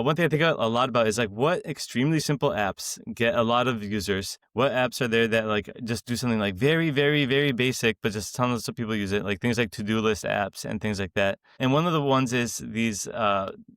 one thing I think a lot about is like what extremely simple apps get a lot of users. What apps are there that like just do something like very, very, very basic, but just tons of people use it, like things like to-do list apps and things like that. And one of the ones is these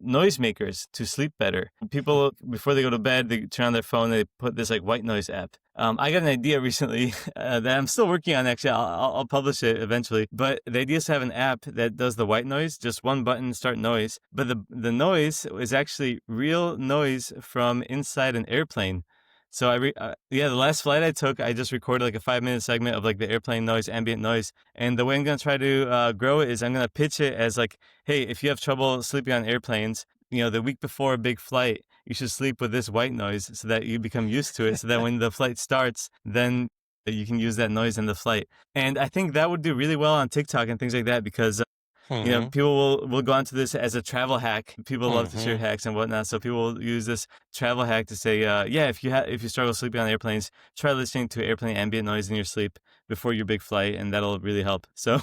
noise makers to sleep better. People, before they go to bed, they turn on their phone, they put this like white noise app. I got an idea recently that I'm still working on. Actually, I'll publish it eventually. But the idea is to have an app that does the white noise, just one button, start noise. But the noise is actually real noise from inside an airplane. So the last flight I took, I just recorded like a 5-minute segment of like the airplane noise, ambient noise. And the way I'm going to try to grow it is I'm going to pitch it as like, hey, if you have trouble sleeping on airplanes, the week before a big flight, you should sleep with this white noise so that you become used to it. So that when the flight starts, then you can use that noise in the flight. And I think that would do really well on TikTok and things like that because, people will go onto this as a travel hack. People love to share hacks and whatnot. So people will use this travel hack to say, if you struggle sleeping on airplanes, try listening to airplane ambient noise in your sleep before your big flight, and that'll really help. So,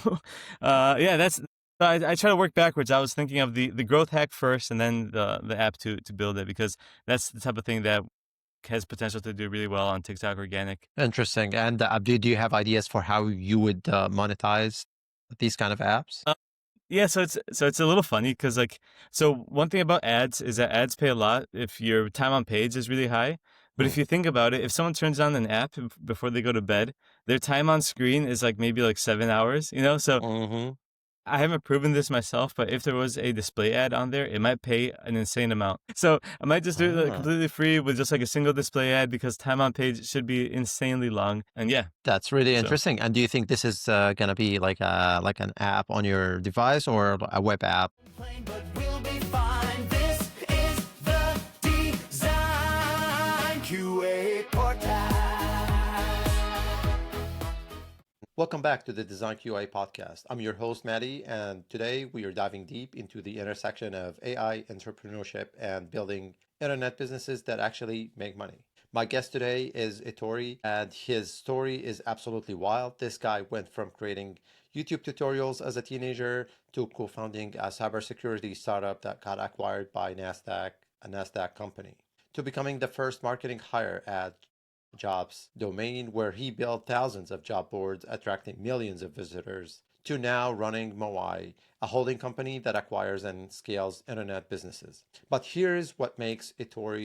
that's. I try to work backwards. I was thinking of the growth hack first and then the app to build it because that's the type of thing that has potential to do really well on TikTok organic. Interesting. And do you have ideas for how you would monetize these kind of apps? So it's a little funny because one thing about ads is that ads pay a lot if your time on page is really high. But if you think about it, if someone turns on an app before they go to bed, their time on screen is like maybe like 7 hours, So I haven't proven this myself, but if there was a display ad on there, it might pay an insane amount. So I might just do it completely free with just like a single display ad because time on page should be insanely long. And that's really interesting. And do you think this is going to be like an app on your device or a web app? But we'll be fine. This is the DesignQA Podcast. Welcome back to the DesignQA Podcast. I'm your host, Maddie, and today we are diving deep into the intersection of AI, entrepreneurship, and building internet businesses that actually make money. My guest today is Ettore, and his story is absolutely wild. This guy went from creating YouTube tutorials as a teenager to co-founding a cybersecurity startup that got acquired by NASDAQ, a NASDAQ company, to becoming the first marketing hire at Jobs domain, where he built thousands of job boards, attracting millions of visitors, to now running Moai, a holding company that acquires and scales internet businesses. But here's what makes Ettore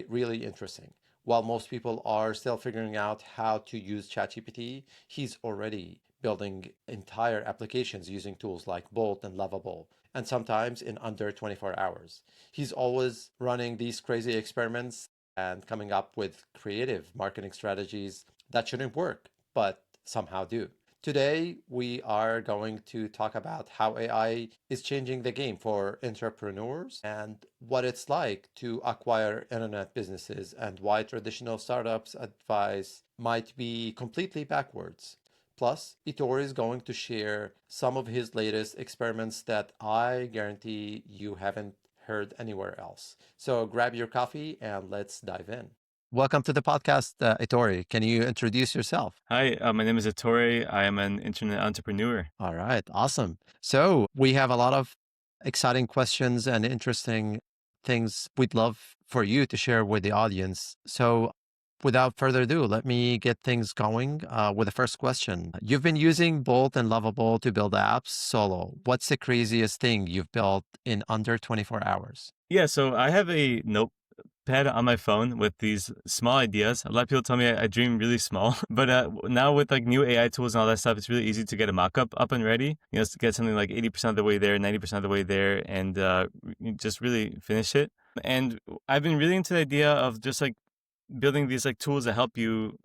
really interesting. While most people are still figuring out how to use ChatGPT, he's already building entire applications using tools like Bolt and Lovable, and sometimes in under 24 hours. He's always running these crazy experiments and coming up with creative marketing strategies that shouldn't work, but somehow do. Today, we are going to talk about how AI is changing the game for entrepreneurs and what it's like to acquire internet businesses and why traditional startups' advice might be completely backwards. Plus, Ettore is going to share some of his latest experiments that I guarantee you haven't heard anywhere else. So grab your coffee and let's dive in. Welcome to the podcast, Ettore. Can you introduce yourself? Hi, my name is Ettore. I am an internet entrepreneur. All right, awesome. So we have a lot of exciting questions and interesting things we'd love for you to share with the audience. So without further ado, let me get things going with the first question. You've been using Bolt and Lovable to build apps solo. What's the craziest thing you've built in under 24 hours? Yeah, so I have a notepad on my phone with these small ideas. A lot of people tell me I dream really small, but now with like new AI tools and all that stuff, it's really easy to get a mock-up up and ready. To get something like 80% of the way there, 90% of the way there, and just really finish it. And I've been really into the idea of just like building these like tools that help you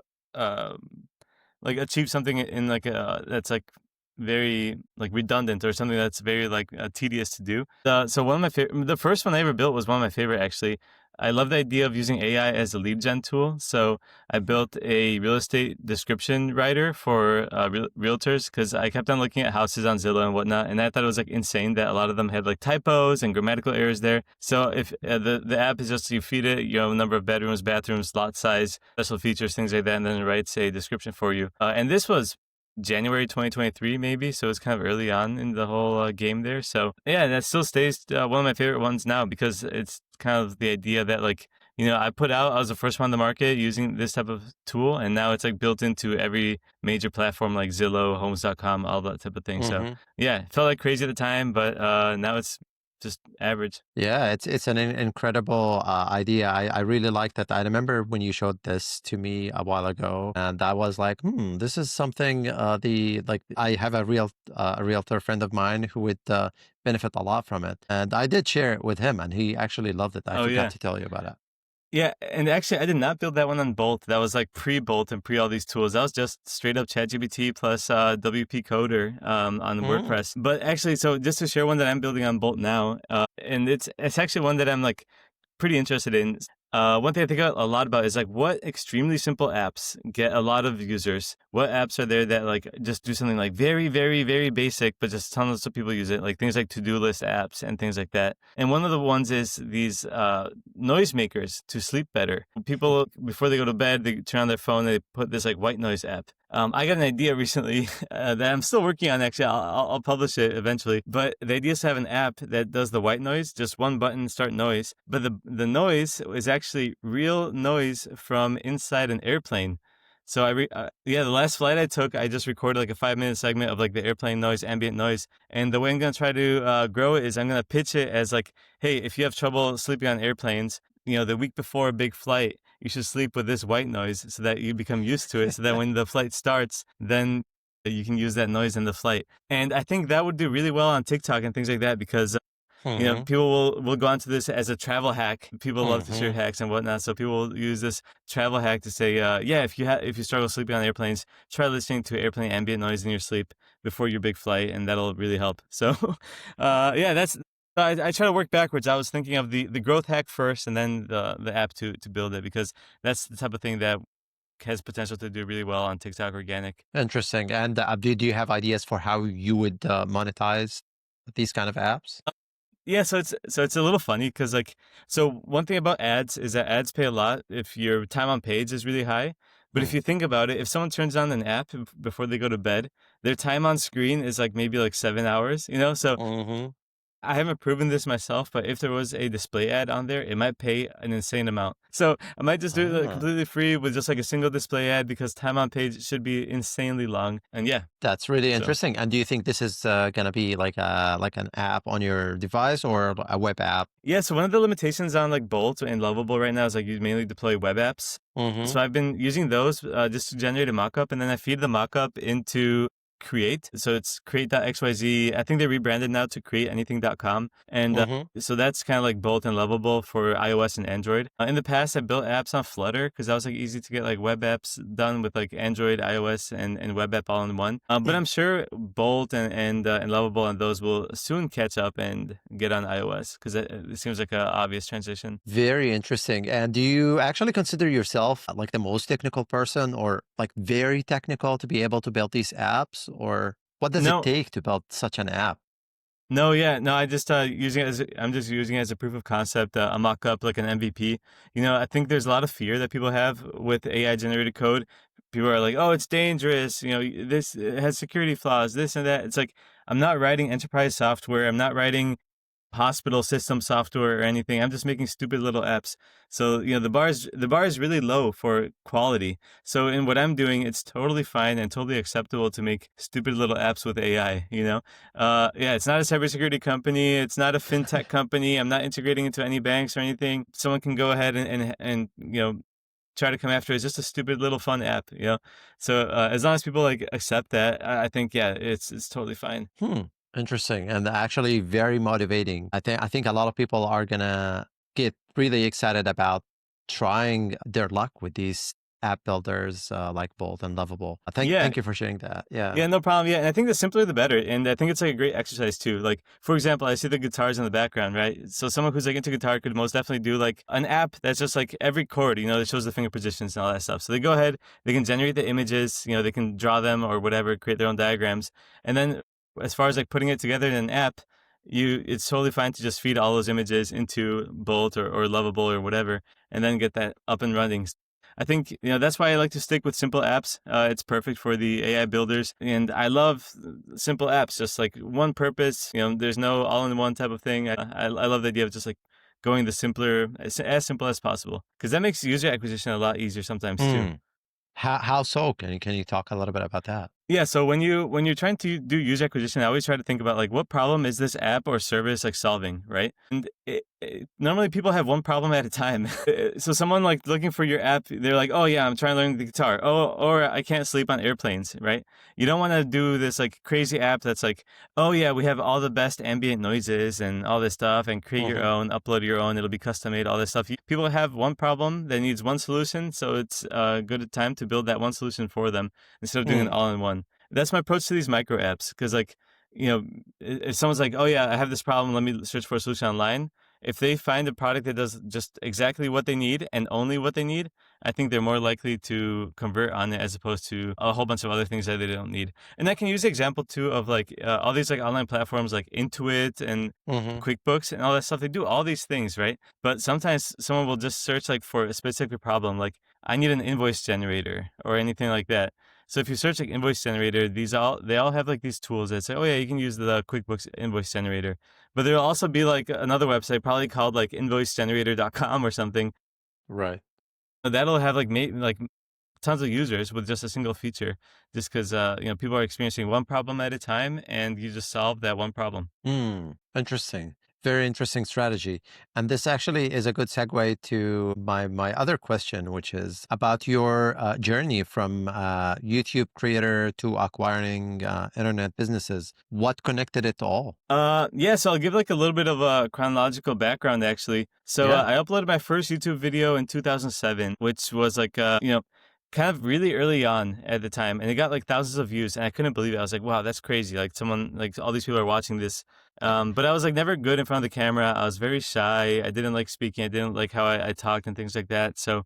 achieve something in like that's like very like redundant or something that's very like tedious to do. So one of my the first one I ever built was one of my favorite actually. I love the idea of using AI as a lead gen tool. So I built a real estate description writer for realtors because I kept on looking at houses on Zillow and whatnot. And I thought it was like insane that a lot of them had like typos and grammatical errors there. So if the app is just, you feed it, you know, number of bedrooms, bathrooms, lot size, special features, things like that. And then it writes a description for you. And this was January 2023 maybe, so it's kind of early on in the whole game there. So yeah, that still stays one of my favorite ones now, because it's kind of the idea that like, I was the first one on the market using this type of tool, and now it's like built into every major platform like Zillow, Homes.com, all that type of thing. So yeah, it felt like crazy at the time, but now it's just average. Yeah, it's an incredible idea. I really like that. I remember when you showed this to me a while ago, and I was like, this is something. I have a realtor friend of mine who would benefit a lot from it, and I did share it with him, and he actually loved it. I Oh forgot yeah. to tell you about it. Yeah, and actually, I did not build that one on Bolt. That was like pre-Bolt and pre all these tools. That was just straight up ChatGPT plus WP Coder on WordPress. But actually, so just to share one that I'm building on Bolt now, and it's actually one that I'm like pretty interested in. One thing I think a lot about is like what extremely simple apps get a lot of users. What apps are there that like just do something like very, very, very basic, but just tons of people use it, like things like to-do list apps and things like that. And one of the ones is these noise makers to sleep better. People, before they go to bed, they turn on their phone, they put this like white noise app. I got an idea recently that I'm still working on. Actually, I'll publish it eventually. But the idea is to have an app that does the white noise, just one button, start noise. But the noise is actually real noise from inside an airplane. So the last flight I took, I just recorded like a 5-minute segment of like the airplane noise, ambient noise. And the way I'm going to try to grow it is I'm going to pitch it as like, hey, if you have trouble sleeping on airplanes, the week before a big flight, you should sleep with this white noise so that you become used to it, so that when the flight starts, then you can use that noise in the flight. And I think that would do really well on TikTok and things like that, because people will go onto this as a travel hack. People love to share hacks and whatnot, so people will use this travel hack to say, if you struggle sleeping on airplanes, try listening to airplane ambient noise in your sleep before your big flight, and that'll really help. So, that's. I try to work backwards. I was thinking of the growth hack first, and then the app to build it, because that's the type of thing that has potential to do really well on TikTok organic. Interesting. And do you have ideas for how you would monetize these kind of apps? Yeah, so it's a little funny because so one thing about ads is that ads pay a lot if your time on page is really high. But if you think about it, if someone turns on an app before they go to bed, their time on screen is like maybe like 7 hours, So I haven't proven this myself, but if there was a display ad on there, it might pay an insane amount. So I might just do it like completely free with just like a single display ad, because time on page should be insanely long. And yeah. That's really interesting. And do you think this is going to be like an app on your device or a web app? Yeah, so one of the limitations on like Bolt and Lovable right now is like you mainly deploy web apps. So I've been using those just to generate a mockup, and then I feed the mockup into Create. So it's create.xyz. I think they rebranded now to createanything.com. And so that's kind of like Bolt and Lovable for iOS and Android. In the past, I built apps on Flutter because that was like easy to get like web apps done with like Android, iOS, and web app all in one. But I'm sure Bolt and Lovable and those will soon catch up and get on iOS, because it seems like an obvious transition. Very interesting. And do you actually consider yourself like the most technical person, or like very technical to be able to build these apps? Or what does it take to build such an app? No, I just I'm just using it as a proof of concept, a mock-up, like an MVP. I think there's a lot of fear that people have with AI generated code. People are like, oh, it's dangerous. This it has security flaws, this and that. It's like, I'm not writing enterprise software. I'm not writing hospital system software or anything. I'm just making stupid little apps. So, the bar is really low for quality. So in what I'm doing, it's totally fine and totally acceptable to make stupid little apps with AI, it's not a cybersecurity company. It's not a fintech company. I'm not integrating into any banks or anything. Someone can go ahead and try to come after it. It's just a stupid little fun app, So as long as people like accept that, I think, it's totally fine. Interesting, and actually very motivating. I think a lot of people are gonna get really excited about trying their luck with these app builders like Bolt and Lovable. Thank you for sharing that. Yeah, no problem. Yeah, and I think the simpler the better. And I think it's like a great exercise too. Like, for example, I see the guitars in the background, right? So someone who's like into guitar could most definitely do like an app that's just like every chord, that shows the finger positions and all that stuff. So they go ahead, they can generate the images, they can draw them or whatever, create their own diagrams. And then as far as like putting it together in an app, it's totally fine to just feed all those images into Bolt or Lovable or whatever, and then get that up and running. I think, that's why I like to stick with simple apps. It's perfect for the AI builders. And I love simple apps, just like one purpose. There's no all-in-one type of thing. I love the idea of just like going the simpler, as simple as possible, because that makes user acquisition a lot easier sometimes too. How so? Can you talk a little bit about that? Yeah, so when you're trying to do user acquisition, I always try to think about like what problem is this app or service like solving, right? And normally people have one problem at a time. So someone like looking for your app, they're like, oh yeah, I'm trying to learn the guitar. Oh, or I can't sleep on airplanes, right? You don't want to do this like crazy app that's like, oh yeah, we have all the best ambient noises and all this stuff, and create your own, upload your own, it'll be custom made, all this stuff. People have one problem that needs one solution, so it's a good time to build that one solution for them instead of doing it all in one. That's my approach to these micro apps, because like, if someone's like, oh yeah, I have this problem, let me search for a solution online. If they find a product that does just exactly what they need and only what they need, I think they're more likely to convert on it as opposed to a whole bunch of other things that they don't need. And I can use the example too of like all these like online platforms like Intuit and QuickBooks and all that stuff. They do all these things, right? But sometimes someone will just search like for a specific problem, like I need an invoice generator or anything like that. So if you search like invoice generator, they all have like these tools that say, oh yeah, you can use the QuickBooks invoice generator. But there'll also be like another website probably called like invoicegenerator.com or something. Right. That'll have like tons of users with just a single feature, just because people are experiencing one problem at a time, and you just solve that one problem. Interesting. Very interesting strategy. And this actually is a good segue to my other question, which is about your journey from YouTube creator to acquiring internet businesses. What connected it all? Yeah, so I'll give like a little bit of a chronological background actually. So I uploaded my first YouTube video in 2007, which was like, kind of really early on at the time, and it got like thousands of views, and I couldn't believe it. I was like, wow, that's crazy. Like someone, like all these people are watching this. But I was like never good in front of the camera. I was very shy. I didn't like speaking. I didn't like how I talked and things like that. So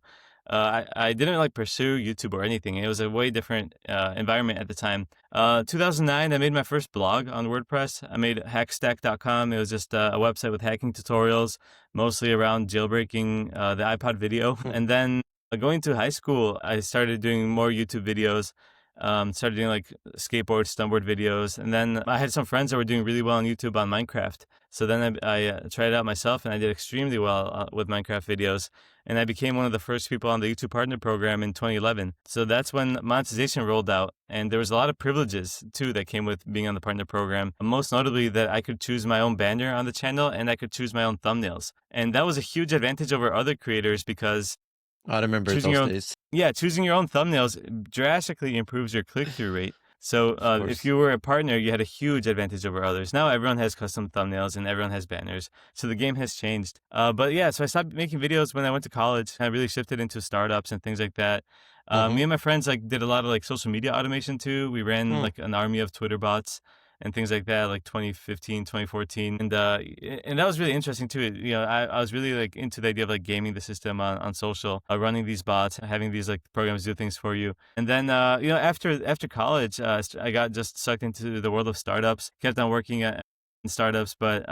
I didn't like pursue YouTube or anything. It was a way different environment at the time. 2009, I made my first blog on WordPress. I made hackstack.com. It was just a website with hacking tutorials, mostly around jailbreaking the iPod video. And then going to high school, I started doing more YouTube videos. Started doing like skateboard, snowboard videos. And then I had some friends that were doing really well on YouTube on Minecraft. So then I tried it out myself, and I did extremely well with Minecraft videos. And I became one of the first people on the YouTube Partner Program in 2011. So that's when monetization rolled out. And there was a lot of privileges too that came with being on the Partner Program. Most notably that I could choose my own banner on the channel, and I could choose my own thumbnails. And that was a huge advantage over other creators, because I remember those days. Yeah, choosing your own thumbnails drastically improves your click-through rate. So if you were a partner, you had a huge advantage over others. Now everyone has custom thumbnails and everyone has banners. So the game has changed. But yeah, so I stopped making videos when I went to college. I really shifted into startups and things like that. Me and my friends like did a lot of like social media automation too. We ran like an army of Twitter bots and things like that, like 2015, 2014. And that was really interesting too. I was really like into the idea of like gaming the system on social, running these bots, having these like programs do things for you. And then, after college, I got just sucked into the world of startups, kept on working in startups. But,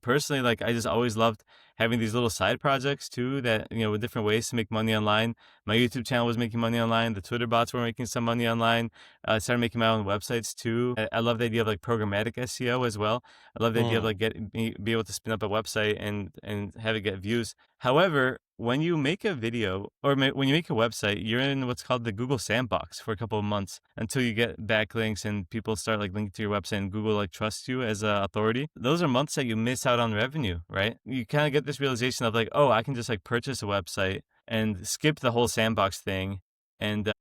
personally, like I just always loved having these little side projects too that, with different ways to make money online. My YouTube channel was making money online. The Twitter bots were making some money online. I started making my own websites too. I love the idea of like programmatic SEO as well. I love the idea of like be able to spin up a website and have it get views. However, when you make a video or when you make a website, you're in what's called the Google Sandbox for a couple of months until you get backlinks and people start like linking to your website and Google like trusts you as an authority. Those are months that you miss out on revenue, right? You kind of get this realization of like, oh, I can just like purchase a website and skip the whole Sandbox thing and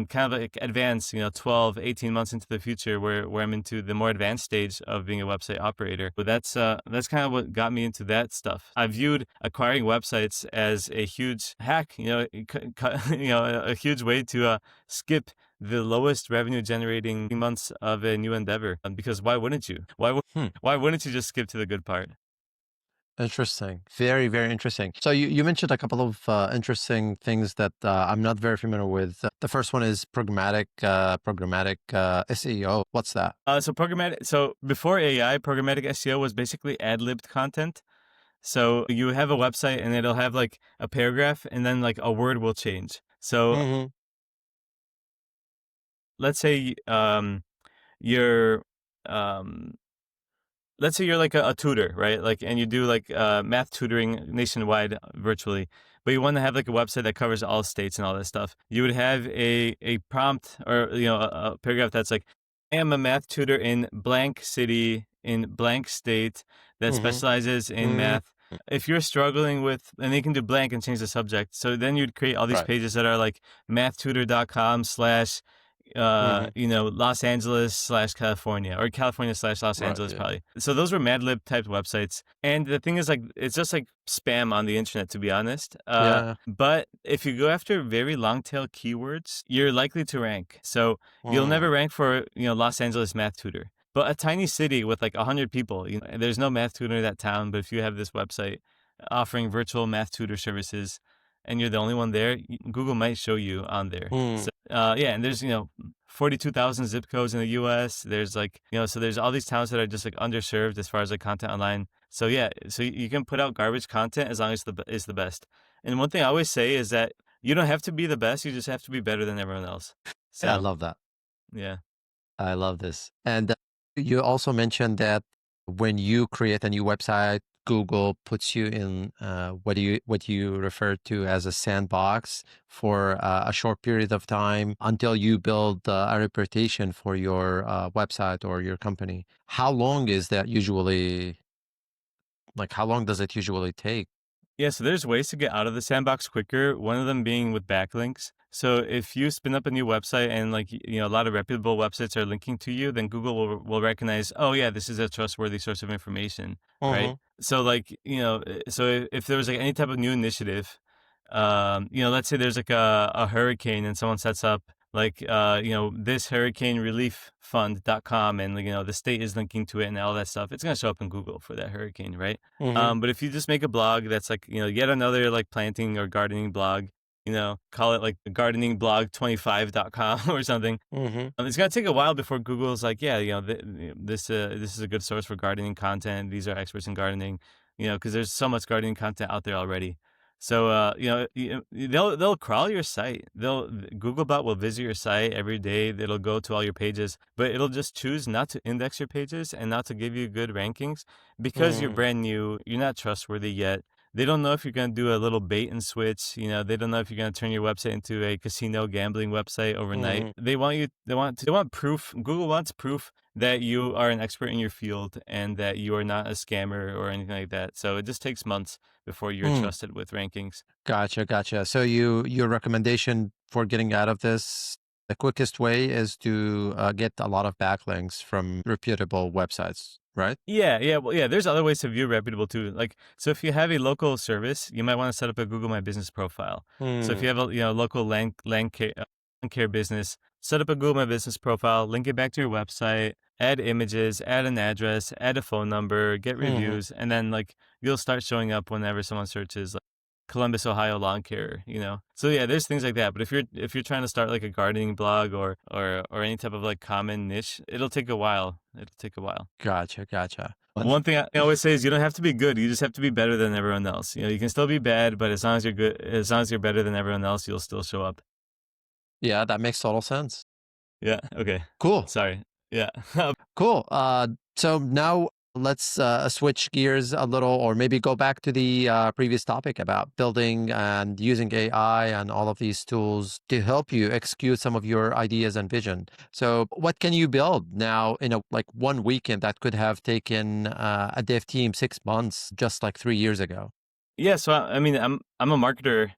kind of like advance, 12, 18 months into the future where I'm into the more advanced stage of being a website operator. But that's kind of what got me into that stuff. I viewed acquiring websites as a huge hack, a huge way to skip the lowest revenue generating months of a new endeavor. Because why wouldn't you? Why wouldn't you just skip to the good part? Interesting. Very, very interesting. So you mentioned a couple of interesting things that I'm not very familiar with. The first one is programmatic SEO. What's that? So before AI, programmatic SEO was basically ad-libbed content. So you have a website and it'll have like a paragraph and then like a word will change. So Mm-hmm. let's say you're let's say you're like a tutor, right? Like, and you do like math tutoring nationwide virtually, but you want to have like a website that covers all states and all that stuff. You would have a prompt or a paragraph that's like, I am a math tutor in blank city in blank state that Mm-hmm. specializes in Mm-hmm. math. If you're struggling with, and you can do blank and change the subject. So then you'd create all these Right. pages that are like mathtutor.com slash Mm-hmm. Los Angeles slash California or California slash Los Right. Angeles Yeah. probably. So those were Mad Lib type websites. And the thing is like, it's just like spam on the internet, to be honest. Yeah. But if you go after very long tail keywords, you're likely to rank. So you'll never Mm. rank for, Los Angeles math tutor. But a tiny city with like 100 people, there's no math tutor in that town. But if you have this website offering virtual math tutor services and you're the only one there, Google might show you on there. Mm. So, yeah, and there's 42,000 zip codes in the U.S. There's like so there's all these towns that are just like underserved as far as like content online. So yeah, so you can put out garbage content as long as it's the best. And one thing I always say is that you don't have to be the best; you just have to be better than everyone else. I So love that. yeah. I love this. And you also mentioned that when you create a new website, Google puts you in what you refer to as a sandbox for a short period of time until you build a reputation for your website or your company. How long is that usually? Like, how long does it usually take? Yeah, so there's ways to get out of the sandbox quicker. One of them being with backlinks. So if you spin up a new website and like a lot of reputable websites are linking to you, then Google will recognize, oh yeah, this is a trustworthy source of information, right? Mm-hmm. So like so if there was like any type of new initiative, let's say there's like a hurricane and someone sets up like this hurricane relief fund.com and the state is linking to it and all that stuff, it's going to show up in Google for that hurricane, right? Mm-hmm. But if you just make a blog that's like yet another like planting or gardening blog, call it like gardeningblog25.com or something, Mm-hmm. it's going to take a while before Google's like, yeah, this is a good source for gardening content, these are experts in gardening, because there's so much gardening content out there already. So they'll crawl your site. Googlebot will visit your site every day. It'll go to all your pages, but it'll just choose not to index your pages and not to give you good rankings because you're Mm-hmm. brand new. You're not trustworthy yet. They don't know if you're going to do a little bait and switch. They don't know if you're going to turn your website into a casino gambling website overnight. Mm-hmm. They want proof. Google wants proof that you are an expert in your field and that you are not a scammer or anything like that. So it just takes months before you're Mm. trusted with rankings. Gotcha. So your recommendation for getting out of this, the quickest way is to get a lot of backlinks from reputable websites, right? Yeah. Well, yeah, there's other ways to view reputable too. Like, so if you have a local service, you might want to set up a Google My Business profile. So if you have a local land care business, set up a Google My Business profile, link it back to your website, add images, add an address, add a phone number, get Mhm. reviews, and then like you'll start showing up whenever someone searches like Columbus, Ohio lawn care, So yeah, there's things like that. But if you're trying to start like a gardening blog or any type of like common niche, it'll take a while. Gotcha. One thing I always say is you don't have to be good. You just have to be better than everyone else. You can still be bad, but as long as you're good, as long as you're better than everyone else, you'll still show up. Yeah, that makes total sense. Yeah. Okay. Cool. Sorry. Yeah. Cool. So now let's switch gears a little, or maybe go back to the previous topic about building and using AI and all of these tools to help you execute some of your ideas and vision. So what can you build now in like 1 weekend that could have taken a dev team 6 months, just like 3 years ago? Yeah, so I mean, I'm a marketer,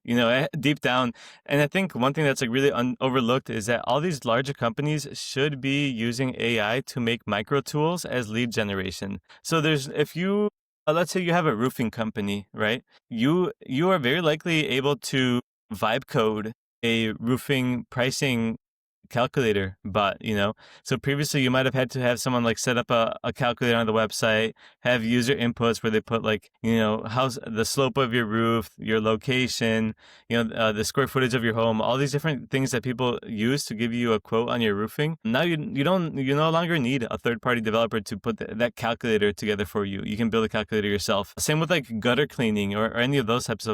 deep down, and I think one thing that's like really overlooked is that all these larger companies should be using AI to make micro tools as lead generation. So if you let's say you have a roofing company, right? You are very likely able to vibe code a roofing pricing calculator bot, So previously you might have had to have someone like set up a calculator on the website, have user inputs where they put like, how's the slope of your roof, your location, the square footage of your home, all these different things that people use to give you a quote on your roofing. Now you no longer need a third-party developer to put that calculator together for you. You can build a calculator yourself. Same with like gutter cleaning or any of those types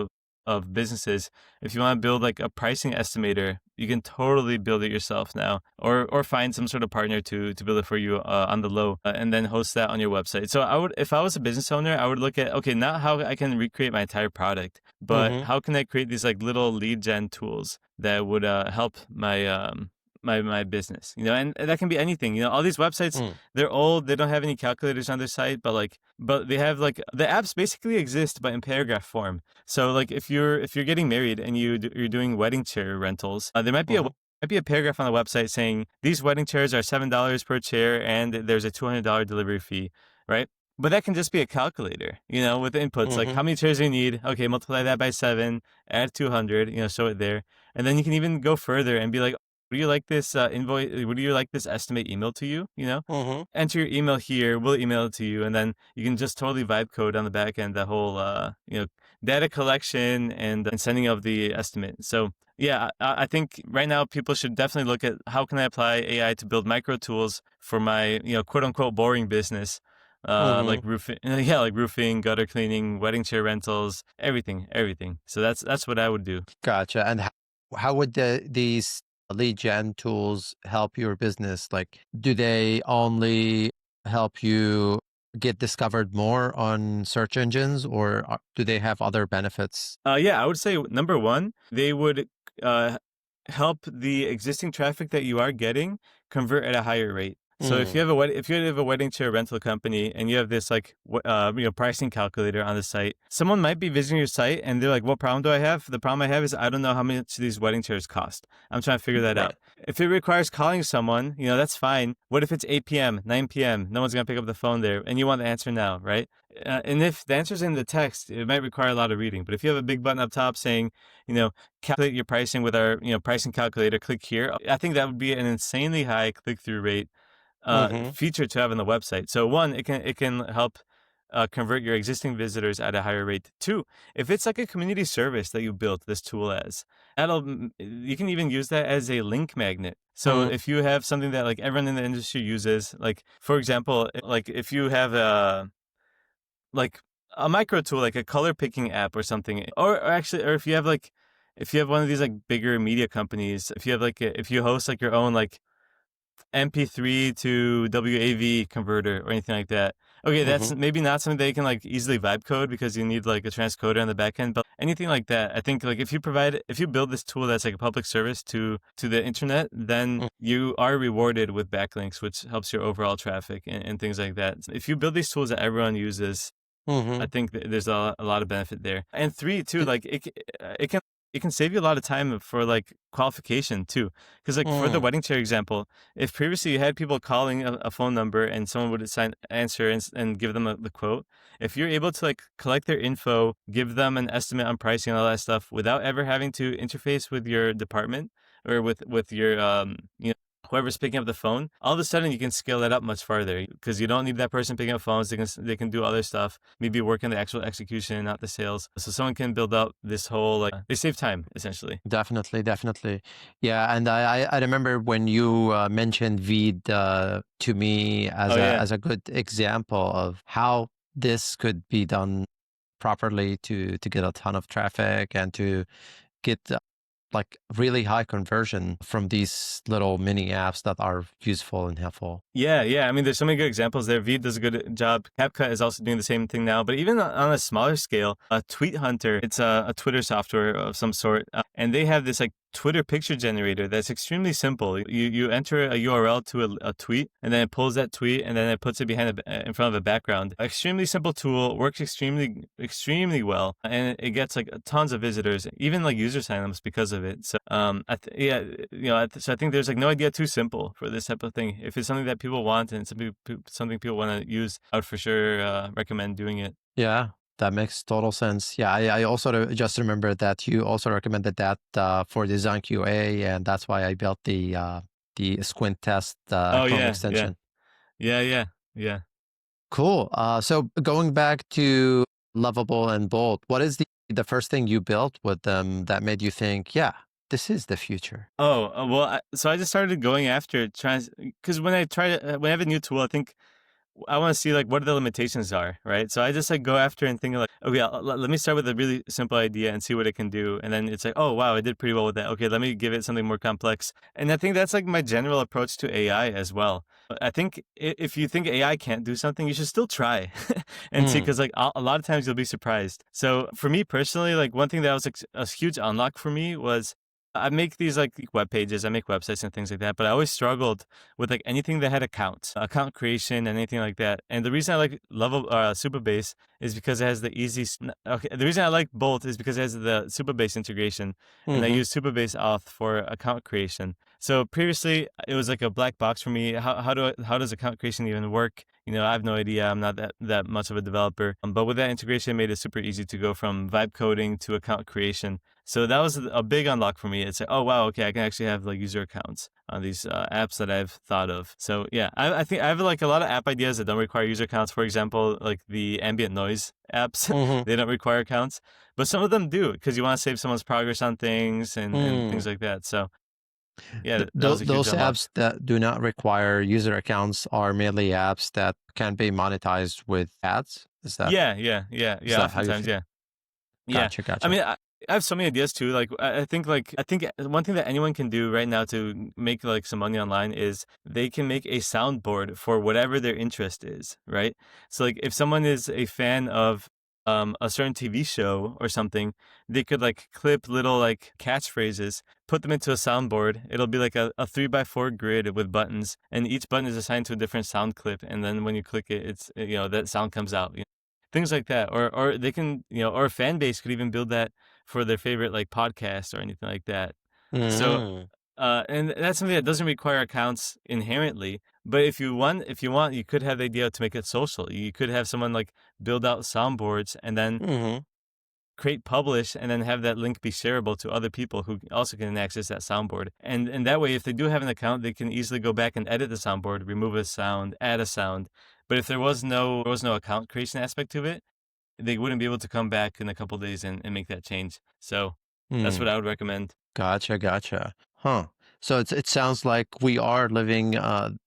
of businesses. If you want to build like a pricing estimator, you can totally build it yourself now, or find some sort of partner to build it for you on the low, and then host that on your website. So if I was a business owner, I would look at, okay, not how I can recreate my entire product, but how can I create these like little lead gen tools that would help my business, and that can be anything. All these websites, they're old, they don't have any calculators on their site, but they have like the apps basically exist, but in paragraph form. So like if you're getting married and you're doing wedding chair rentals, there might be a paragraph on the website saying these wedding chairs are $7 per chair and there's a $200 delivery fee, right? But that can just be a calculator, with inputs like how many chairs do you need? Okay, multiply that by 7, add 200, show it there. And then you can even go further and be like, would you like this invoice? Would you like this estimate emailed to you? Enter your email here. We'll email it to you, and then you can just totally vibe code on the back end the whole data collection and sending of the estimate. So yeah, I think right now people should definitely look at how can I apply AI to build micro tools for my quote unquote boring business. Like roofing, gutter cleaning, wedding chair rentals, everything. So that's what I would do. Gotcha. And how would these lead gen tools help your business? Like, do they only help you get discovered more on search engines, or do they have other benefits? Yeah, I would say number one, they would help the existing traffic that you are getting convert at a higher rate. So if you have a wedding chair rental company and you have this like pricing calculator on the site, someone might be visiting your site and they're like, "What problem do I have?" The problem I have is I don't know how much these wedding chairs cost. I'm trying to figure that out. If it requires calling someone, that's fine. What if it's 8 p.m., 9 p.m., no one's gonna pick up the phone there, and you want the answer now, right? And if the answer's in the text, it might require a lot of reading. But if you have a big button up top saying, calculate your pricing with our pricing calculator, click here, I think that would be an insanely high click-through rate. Feature to have on the website. So one, it can help convert your existing visitors at a higher rate. Two, if it's like a community service that you built this tool as, you can even use that as a link magnet. So if you have something that like everyone in the industry uses, like for example, like if you have a micro tool, like a color picking app or something, or if you have one of these like bigger media companies, if you host like your own like MP3 to WAV converter or anything like that. Okay, that's maybe not something that you can like easily vibe code because you need like a transcoder on the back end, but anything like that, I think like if you build this tool that's like a public service to the internet, then you are rewarded with backlinks, which helps your overall traffic and things like that. If you build these tools that everyone uses, I think there's a lot of benefit there. And three, too, like it can save you a lot of time for like qualification too. Because like for the wedding chair example, if previously you had people calling a phone number and someone would answer and give them the quote, if you're able to like collect their info, give them an estimate on pricing and all that stuff without ever having to interface with your department or with your whoever's picking up the phone, all of a sudden you can scale that up much farther because you don't need that person picking up phones. They can do other stuff, maybe work on the actual execution, not the sales. So someone can build up this whole they save time essentially. Definitely. Yeah, and I remember when you mentioned Veed to me as a good example of how this could be done properly to get a ton of traffic and to get like really high conversion from these little mini apps that are useful and helpful. Yeah. I mean, there's so many good examples there. Veed does a good job. CapCut is also doing the same thing now. But even on a smaller scale, Tweet Hunter, it's a Twitter software of some sort. And they have this like Twitter picture generator that's extremely simple. You enter a URL to a tweet, and then it pulls that tweet, and then it puts it in front of a background. Extremely simple tool, works extremely well, and it gets like tons of visitors, even like user signups because of it. So so I think there's like no idea too simple for this type of thing. If it's something that people want and something people want to use, I would for sure recommend doing it. Yeah. That makes total sense. Yeah, I also just remember that you also recommended that for DesignQA, and that's why I built the the squint test Oh Chrome yeah, extension. yeah. Cool. So going back to Lovable and Bolt, what is the first thing you built with them that made you think, yeah, this is the future? Oh, well, so I just started going after trying, because when when I have a new tool, I think I want to see like what the limitations are, right? So I just like go after and think like, okay, let me start with a really simple idea and see what it can do. And then it's like, oh, wow, I did pretty well with that. Okay, let me give it something more complex. And I think that's like my general approach to AI as well. I think if you think AI can't do something, you should still try and see, because like a lot of times you'll be surprised. So for me personally, like one thing that was like a huge unlock for me was I make these like web pages, I make websites and things like that, but I always struggled with like anything that had account creation and anything like that. And the reason I like Supabase is because it has the the reason I like Bolt is because it has the Supabase integration, and I use Supabase Auth for account creation. So previously it was like a black box for me. How does account creation even work? You know, I have no idea. I'm not that much of a developer. But with that integration, it made it super easy to go from vibe coding to account creation. So that was a big unlock for me. It's like, oh, wow, okay, I can actually have like user accounts on these apps that I've thought of. So yeah, I think I have like a lot of app ideas that don't require user accounts. For example, like the ambient noise apps, they don't require accounts. But some of them do, because you want to save someone's progress on things and things like that. So yeah, that was a huge Those unlock. apps that do not require user accounts are mainly apps that can be monetized with ads. Is that Yeah. how you Oftentimes, feel? yeah. Yeah. I Gotcha. mean, I have so many ideas too. Like, I think one thing that anyone can do right now to make like some money online is they can make a soundboard for whatever their interest is, right? So like if someone is a fan of a certain TV show or something, they could like clip little like catchphrases, put them into a soundboard. It'll be like a 3x4 grid with buttons, and each button is assigned to a different sound clip. And then when you click it, it's, that sound comes out. Things like that, or they can, or a fan base could even build that for their favorite like podcast or anything like that. So, Mm. and that's something that doesn't require accounts inherently. But if you want, you could have the idea to make it social. You could have someone like build out soundboards and then create publish and then have that link be shareable to other people who also can access that soundboard. And that way, if they do have an account, they can easily go back and edit the soundboard, remove a sound, add a sound. But if there was no account creation aspect to it, they wouldn't be able to come back in a couple of days and make that change. So that's what I would recommend. Gotcha. Huh. So it sounds like we are living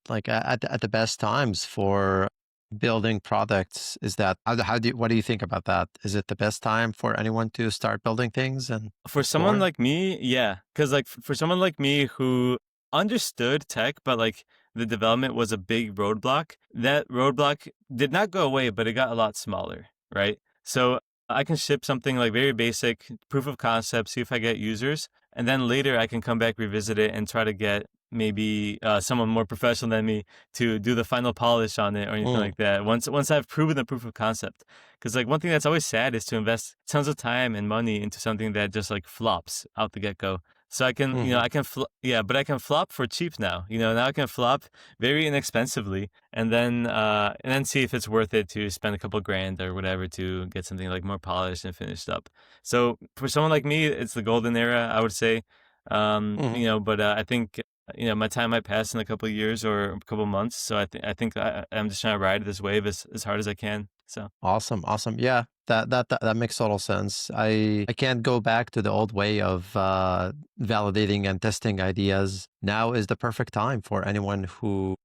like at the best times for building products. Is that what do you think about that? Is it the best time for anyone to start building things and For someone explore? like me, yeah. Because like for someone like me who understood tech, but like the development was a big roadblock, that roadblock did not go away, but it got a lot smaller, right? So I can ship something like very basic, proof of concept, see if I get users, and then later I can come back, revisit it, and try to get maybe someone more professional than me to do the final polish on it or anything like that. Once I've proven the proof of concept, because like one thing that's always sad is to invest tons of time and money into something that just like flops out the get go. So I can, but I can flop for cheap now. Now I can flop very inexpensively, and then see if it's worth it to spend a couple grand or whatever to get something like more polished and finished up. So for someone like me, it's the golden era, I would say. But I think my time might pass in a couple of years or a couple of months. So I think I'm just trying to ride this wave as hard as I can. So Awesome. Yeah, that makes total sense. I can't go back to the old way of validating and testing ideas. Now is the perfect time for anyone who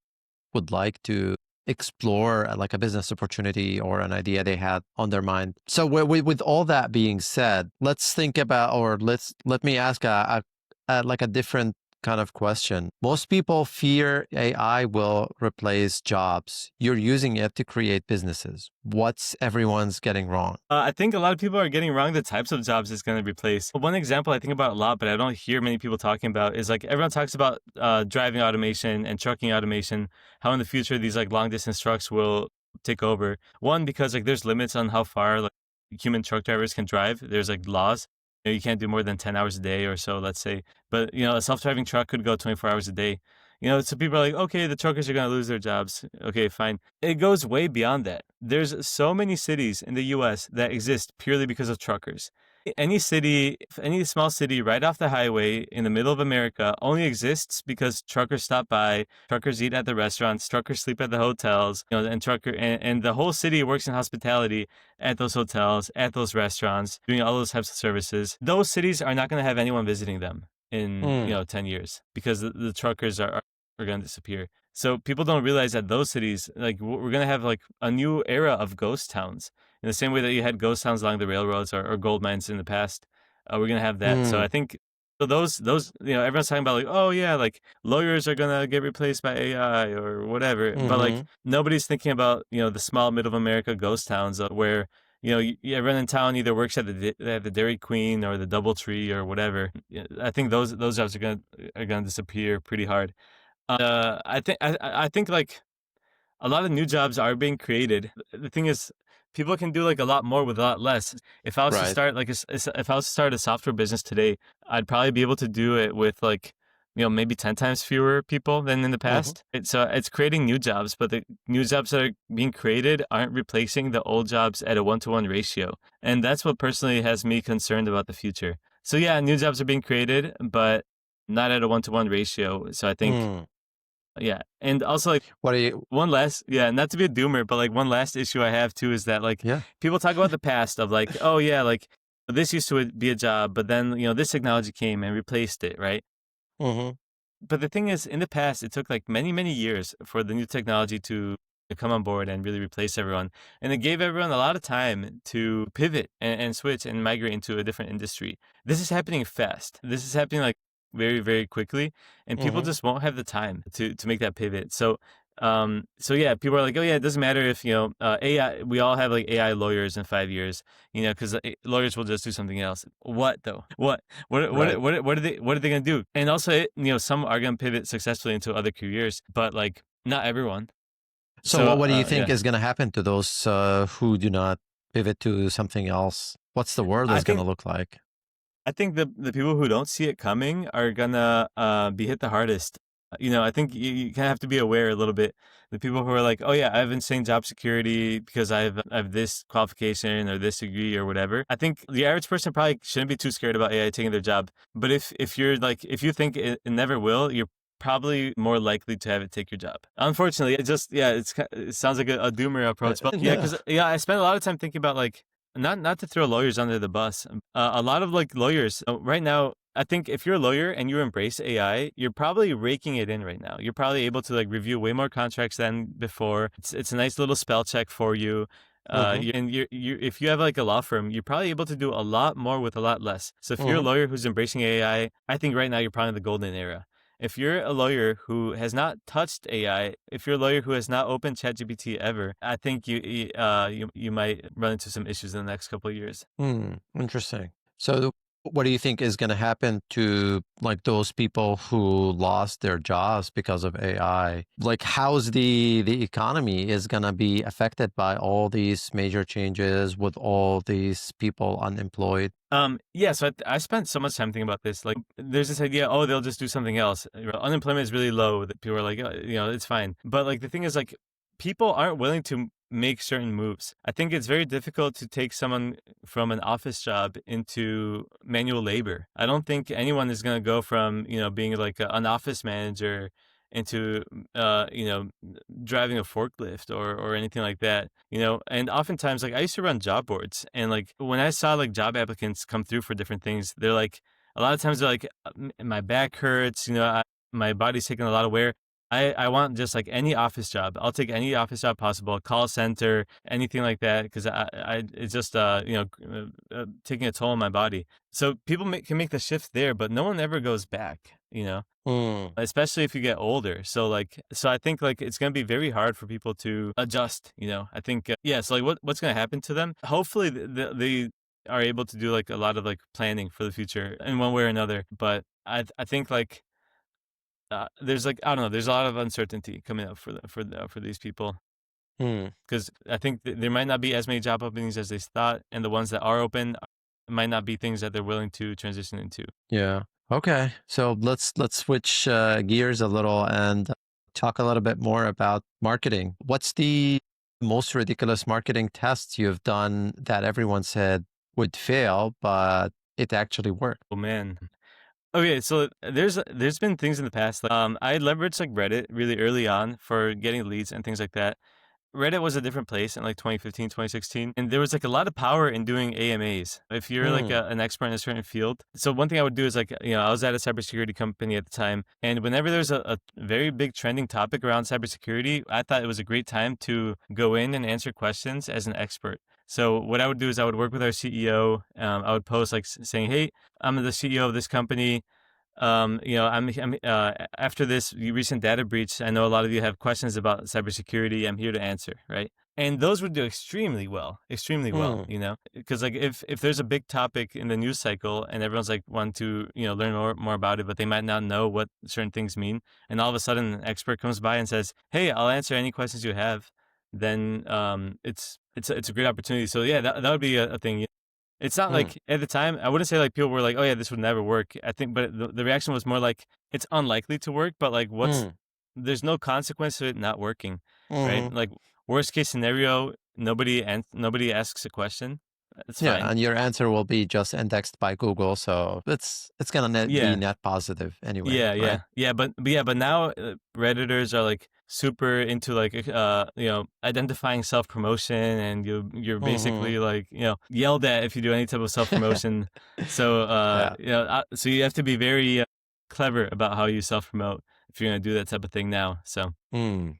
would like to explore like a business opportunity or an idea they had on their mind. So with all that being said, let's think about, or let me ask like a different kind of question. Most people fear AI will replace jobs. You're using it to create businesses. What's everyone's getting wrong? I think a lot of people are getting wrong the types of jobs it's going to replace. One example I think about a lot, but I don't hear many people talking about, is like everyone talks about driving automation and trucking automation, how in the future these like long distance trucks will take over. One, because like there's limits on how far like human truck drivers can drive. There's like laws. You can't do more than 10 hours a day or so, let's say. But, a self-driving truck could go 24 hours a day. So people are like, okay, the truckers are going to lose their jobs. Okay, fine. It goes way beyond that. There's so many cities in the US that exist purely because of truckers. any city, any small city right off the highway in the middle of America only exists because truckers stop by, truckers eat at the restaurants, truckers sleep at the hotels, and the whole city works in hospitality at those hotels, at those restaurants, doing all those types of services. Those cities are not going to have anyone visiting them in 10 years because the truckers are going to disappear. So people don't realize that those cities, like we're going to have like a new era of ghost towns in the same way that you had ghost towns along the railroads or gold mines in the past. We're going to have that. So I think those, everyone's talking about like, oh yeah, like lawyers are going to get replaced by AI or whatever. But like nobody's thinking about, the small middle of America ghost towns where, everyone in town either works at the Dairy Queen or the DoubleTree or whatever. I think those jobs are gonna disappear pretty hard. I think like a lot of new jobs are being created. The thing is, people can do like a lot more with a lot less. If I was to start if I was to start a software business today, I'd probably be able to do it with like, maybe 10 times fewer people than in the past. It's creating new jobs, but the new jobs that are being created aren't replacing the old jobs at a 1-to-1 ratio. And that's what personally has me concerned about the future. So yeah, new jobs are being created, but not at a 1-to-1 ratio. So I think, yeah. And also like one last, not to be a doomer, but like one last issue I have too is that like people talk about the past of like, oh yeah, like this used to be a job, but then, this technology came and replaced it, right? But the thing is, in the past, it took like many, many years for the new technology to come on board and really replace everyone. And it gave everyone a lot of time to pivot and switch and migrate into a different industry. This is happening fast. This is happening like very, very quickly. And people just won't have the time to make that pivot. So yeah, people are like, oh yeah, it doesn't matter if, AI, we all have like AI lawyers in 5 years, because lawyers will just do something else. What though? What are they going to do? And also, some are going to pivot successfully into other careers, but like not everyone. So what do you think is going to happen to those who do not pivot to something else? What's the world is going to look like? I think the people who don't see it coming are going to be hit the hardest. I think you kind of have to be aware a little bit. The people who are like, oh yeah, I've been saying job security because I have this qualification or this degree or whatever. I think the average person probably shouldn't be too scared about AI taking their job. But if you're like, if you think it never will, you're probably more likely to have it take your job. Unfortunately, it sounds like a doomer approach. But because I spent a lot of time thinking about like, not to throw lawyers under the bus. A lot of like lawyers right now, I think if you're a lawyer and you embrace AI, you're probably raking it in right now. You're probably able to like review way more contracts than before. It's a nice little spell check for you. And if you have like a law firm, you're probably able to do a lot more with a lot less. So if you're a lawyer who's embracing AI, I think right now you're probably in the golden era. If you're a lawyer who has not touched AI, if you're a lawyer who has not opened ChatGPT ever, I think you might run into some issues in the next couple of years. Interesting. So what do you think is going to happen to like those people who lost their jobs because of AI? Like how's the economy is going to be affected by all these major changes with all these people unemployed? So I spent so much time thinking about this. Like there's this idea, oh, they'll just do something else. Unemployment is really low. That people are like, it's fine. But like the thing is like people aren't willing to make certain moves. I think it's very difficult to take someone from an office job into manual labor. I don't think anyone is going to go from, being like an office manager into, driving a forklift or anything like that, and oftentimes like I used to run job boards and like when I saw like job applicants come through for different things, they're like, a lot of times they're like, my back hurts, my body's taking a lot of wear. I want just like any office job. I'll take any office job possible, call center, anything like that, because it's just taking a toll on my body. So people can make the shift there, but no one ever goes back, especially if you get older. So I think like it's gonna be very hard for people to adjust. I think so like what's gonna happen to them? Hopefully they are able to do like a lot of like planning for the future in one way or another. But I think like. There's like, I don't know, there's a lot of uncertainty coming up for these people. Because I think there might not be as many job openings as they thought, and the ones that are open might not be things that they're willing to transition into. Yeah. Okay. So let's switch gears a little and talk a little bit more about marketing. What's the most ridiculous marketing tests you've done that everyone said, would fail, but it actually worked. Oh man. Okay, so there's been things in the past. Like, I leveraged like Reddit really early on for getting leads and things like that. Reddit was a different place in like 2015, 2016, and there was like a lot of power in doing AMAs. If you're like Mm. an expert in a certain field. So one thing I would do is like, I was at a cybersecurity company at the time, and whenever there's a very big trending topic around cybersecurity, I thought it was a great time to go in and answer questions as an expert. So what I would do is I would work with our CEO. I would post like saying, "Hey, I'm the CEO of this company. After this recent data breach, I know a lot of you have questions about cybersecurity. I'm here to answer, right?" And those would do extremely well, Mm. because like if there's a big topic in the news cycle and everyone's like want to learn more about it, but they might not know what certain things mean, and all of a sudden an expert comes by and says, "Hey, I'll answer any questions you have," then it's a great opportunity. So yeah, that would be a thing. It's not Mm. like at the time, I wouldn't say like people were like, "Oh yeah, this would never work." I think, but the reaction was more like it's unlikely to work, but like Mm. there's no consequence to it not working, right? Mhm. Like worst case scenario, nobody asks a question. It's Yeah, fine. and your answer will be just indexed by Google, so it's gonna be Yeah. net positive anyway, Yeah, right? yeah, yeah, but now Redditors are like super into like identifying self promotion, and you're Mhm. basically like yelled at if you do any type of self promotion. So Yeah. so you have to be very clever about how you self promote if you're gonna do that type of thing now. So Mm.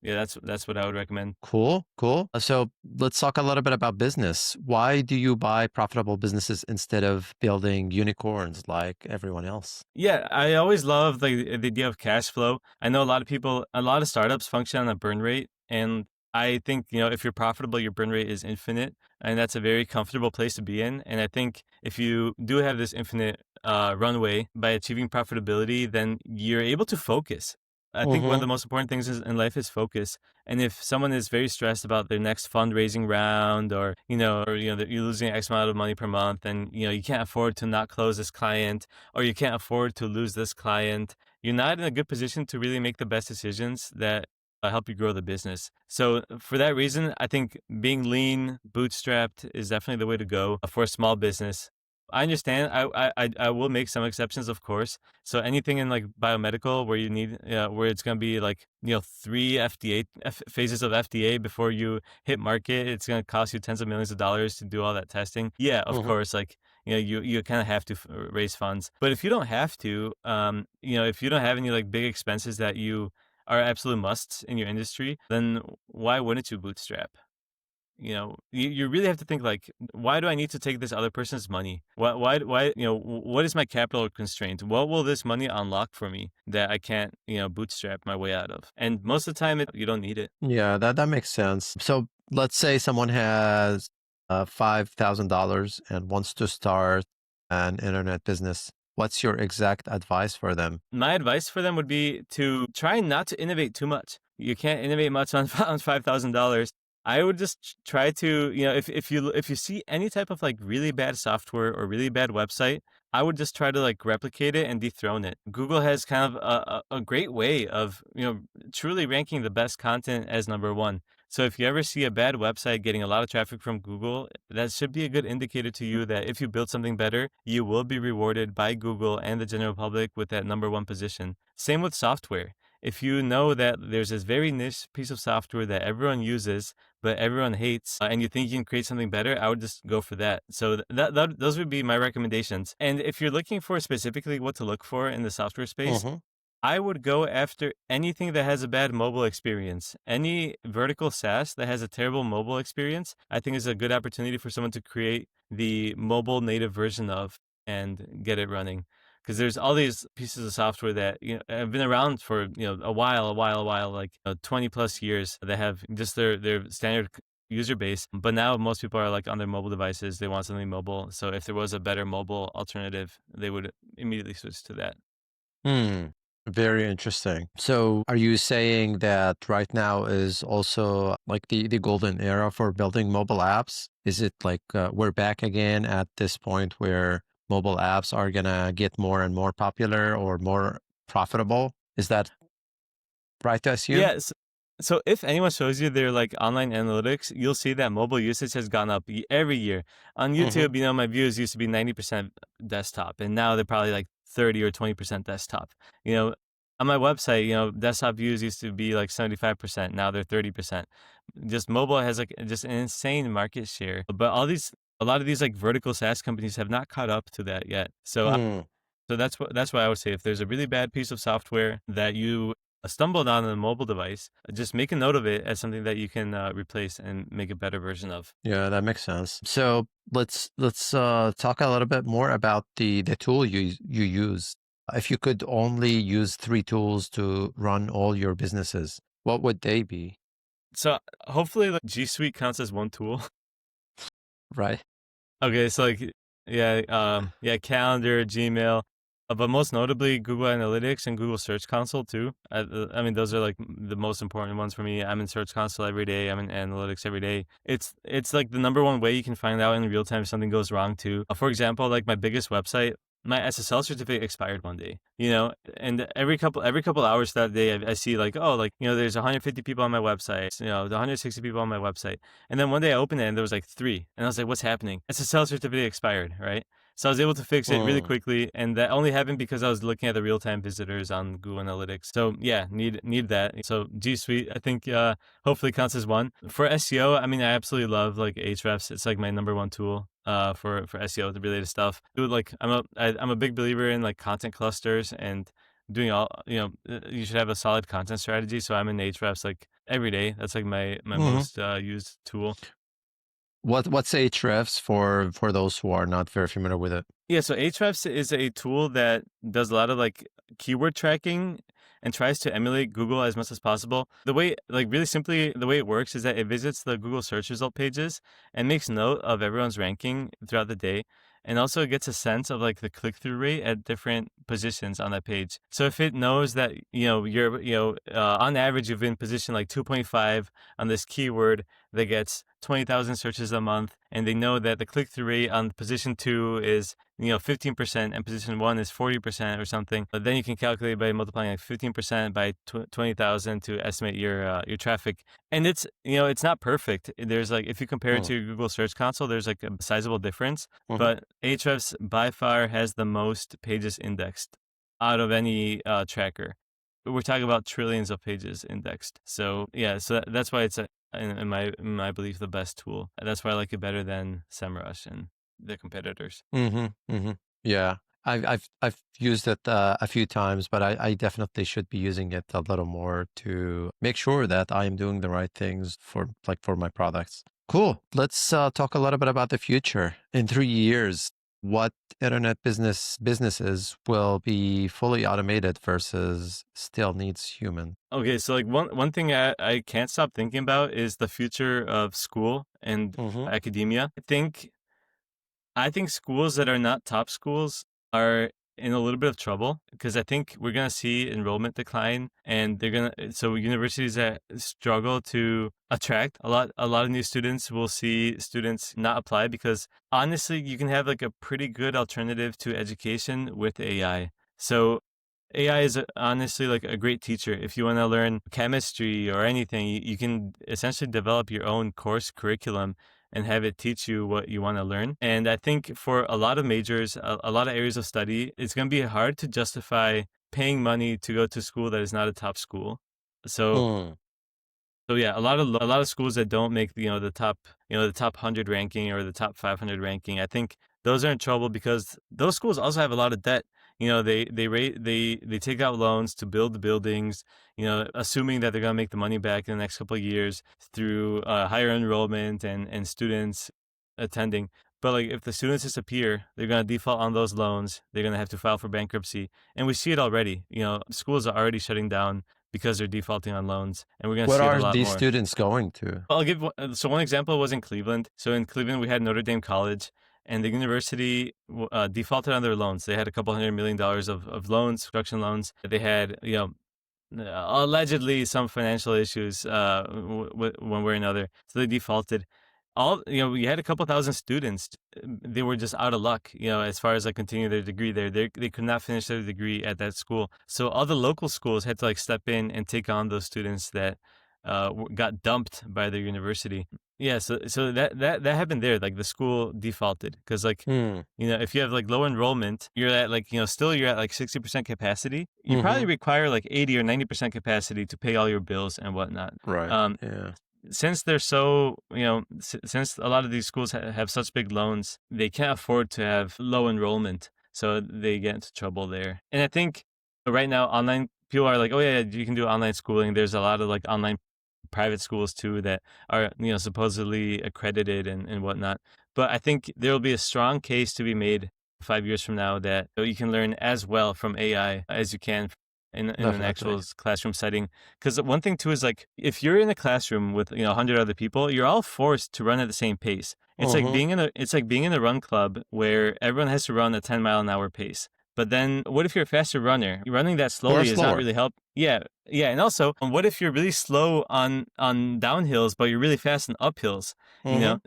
yeah, that's what I would recommend. Cool, cool. So let's talk a little bit about business. Why do you buy profitable businesses instead of building unicorns like everyone else? Yeah, I always love the idea of cash flow. I know a lot of startups function on a burn rate, and I think if you're profitable, your burn rate is infinite, and that's a very comfortable place to be in. And I think if you do have this infinite runway by achieving profitability, then you're able to focus. I think one of Mhm. the most important things in life is focus. And if someone is very stressed about their next fundraising round, or that you're losing X amount of money per month, and you can't afford to not close this client, or you can't afford to lose this client, you're not in a good position to really make the best decisions that help you grow the business. So for that reason, I think being lean, bootstrapped is definitely the way to go for a small business. I understand. I will make some exceptions, of course. So anything in like biomedical where you need, where it's going to be like, three phases of FDA before you hit market, it's going to cost you tens of millions of dollars to do all that testing. Yeah, of Mhm. course. Like, you kind of have to raise funds. But if you don't have to, if you don't have any like big expenses that you are absolute musts in your industry, then why wouldn't you bootstrap? You really have to think like, why do I need to take this other person's money? Why, what is my capital constraint? What will this money unlock for me that I can't, bootstrap my way out of? And most of the time, you don't need it. Yeah, that makes sense. So let's say someone has $5,000 and wants to start an internet business. What's your exact advice for them? My advice for them would be to try not to innovate too much. You can't innovate much on on $5,000. I would just try to, if you see any type of like really bad software or really bad website, I would just try to like replicate it and dethrone it. Google has kind of a great way of truly ranking the best content as number one. So if you ever see a bad website getting a lot of traffic from Google, that should be a good indicator to you that if you build something better, you will be rewarded by Google and the general public with that number one position. Same with software. If you know that there's this very niche piece of software that everyone uses, but everyone hates, and you think you can create something better, I would just go for that. So those would be my recommendations. And if you're looking for specifically what to look for in the software space, Mhm. I would go after anything that has a bad mobile experience. Any vertical SaaS that has a terrible mobile experience, I think is a good opportunity for someone to create the mobile native version of and get it running. Because there's all these pieces of software that have been around for a while, like 20 plus years, that have just their standard user base. But now most people are like on their mobile devices. They want something mobile. So if there was a better mobile alternative, they would immediately switch to that. Hmm. Very interesting. So, are you saying that right now is also like the golden era for building mobile apps? Is it like we're back again at this point where mobile apps are gonna get more and more popular or more profitable? Is that right to assume? Yes. So if anyone shows you their like online analytics, you'll see that mobile usage has gone up every year. On YouTube, my views used to be 90% desktop, and now they're probably like 30 or 20% desktop. On my website, desktop views used to be like 75%. Now they're 30%. Just mobile has like just an insane market share. But a lot of these like vertical SaaS companies have not caught up to that yet. So that's why I would say if there's a really bad piece of software that you stumbled on a mobile device, just make a note of it as something that you can replace and make a better version of. Yeah, that makes sense. So let's talk a little bit more about the tool you use. If you could only use 3 tools to run all your businesses, what would they be? So hopefully like G Suite counts as one tool. Right. Okay, so like Calendar, Gmail, but most notably Google Analytics and Google Search Console too. I mean, those are like the most important ones for me. I'm in Search Console every day. I'm in Analytics every day. It's like the number one way you can find out in real time if something goes wrong too. For example, like my biggest website, my SSL certificate expired one day, and every couple hours that day, I see like, oh, like, there's 150 people on my website, the 160 people on my website. And then one day I opened it and there was like 3. And I was like, what's happening? SSL certificate expired, right? So I was able to fix it really quickly, and that only happened because I was looking at the real-time visitors on Google Analytics. So yeah, need that. So G Suite, I think, hopefully counts as one. For SEO, I mean, I absolutely love like Ahrefs. It's like my number one tool for SEO related stuff. I'm a big believer in like content clusters and doing all. You should have a solid content strategy. So I'm in Ahrefs like every day. That's like my most used tool. What's Ahrefs for those who are not very familiar with it? Yeah, so Ahrefs is a tool that does a lot of like keyword tracking and tries to emulate Google as much as possible. The way, like really simply, the way it works is that it visits the Google search result pages and makes note of everyone's ranking throughout the day, and also gets a sense of like the click-through rate at different positions on that page. So if it knows that, you're, on average, you've been positioned like 2.5 on this keyword that gets 20,000 searches a month, and they know that the click-through rate on position 2 is 15% and position 1 is 40% or something, but then you can calculate by multiplying like 15% by 20,000 to estimate your traffic. And it's not perfect. There's like, if you compare it to Google Search Console, there's like a sizable difference, but Ahrefs by far has the most pages indexed out of any tracker. We're talking about trillions of pages indexed. So yeah, so that's why it's in my belief the best tool. That's why I like it better than SEMrush and the competitors. Yeah, I've used it a few times, but I definitely should be using it a little more to make sure that I am doing the right things for my products. Cool. Let's talk a little bit about the future. In 3 years, what internet businesses will be fully automated versus still needs human? Okay, so like one thing I can't stop thinking about is the future of school and academia. I think schools that are not top schools are in a little bit of trouble, because I think we're going to see enrollment decline, and so universities that struggle to attract a lot of new students will see students not apply, because honestly, you can have like a pretty good alternative to education with AI. So AI is honestly like a great teacher. If you want to learn chemistry or anything, you can essentially develop your own course curriculum and have it teach you what you want to learn. And I think for a lot of majors, a lot of areas of study, it's going to be hard to justify paying money to go to school that is not a top school. So yeah, a lot of schools that don't make the top 100 ranking or the top 500 ranking, I think those are in trouble, because those schools also have a lot of debt. They take out loans to build the buildings, assuming that they're going to make the money back in the next couple of years through higher enrollment and students attending. But like, if the students disappear, they're going to default on those loans. They're going to have to file for bankruptcy. And we see it already. Schools are already shutting down because they're defaulting on loans, and we're going to see it a lot more. What are these students going to? I'll give one example was in Cleveland. So in Cleveland, we had Notre Dame College, and the university defaulted on their loans. They had a couple $100 million of loans, construction loans. They had, allegedly some financial issues one way or another. So they defaulted. We had a couple thousand students. They were just out of luck, as far as like continuing their degree there. They could not finish their degree at that school. So all the local schools had to like step in and take on those students that got dumped by their university. Yeah, so that happened there. Like the school defaulted because like if you have like low enrollment, you're at like still you're at like 60% capacity. You probably require like 80 or 90% capacity to pay all your bills and whatnot. Right. Yeah. Since they're so since a lot of these schools have such big loans, they can't afford to have low enrollment, so they get into trouble there. And I think right now online people are like, oh yeah, you can do online schooling. There's a lot of like online private schools too that are supposedly accredited and whatnot. But I think there will be a strong case to be made 5 years from now that you can learn as well from AI as you can in an actual classroom setting. Because one thing too is like if you're in a classroom with 100 other people, you're all forced to run at the same pace. It's like being in a run club where everyone has to run a 10-mile-an-hour pace. But then what if you're a faster runner? Running that slowly is not really help. Yeah. And also, what if you're really slow on downhills, but you're really fast on uphills?